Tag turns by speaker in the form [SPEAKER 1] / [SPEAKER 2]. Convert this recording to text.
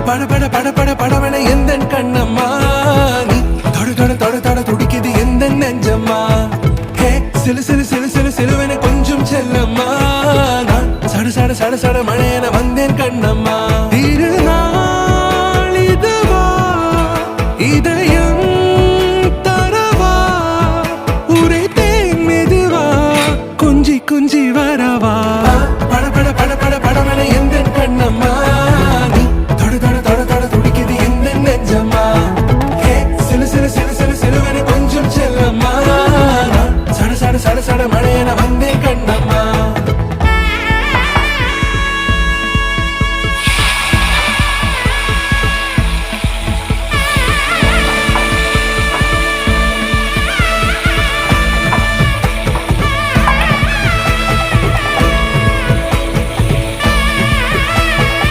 [SPEAKER 1] பட பட பட பட படவன எந்த கண்ணம்மா நீ தொட தொட தொட தொட துடிக்குது எந்த நெஞ்சம்மா ஹே சிலு சிலு சிலு சிலு சிலுவன கொஞ்சம் செல்லம்மா நான் சட சட சட சட மழையன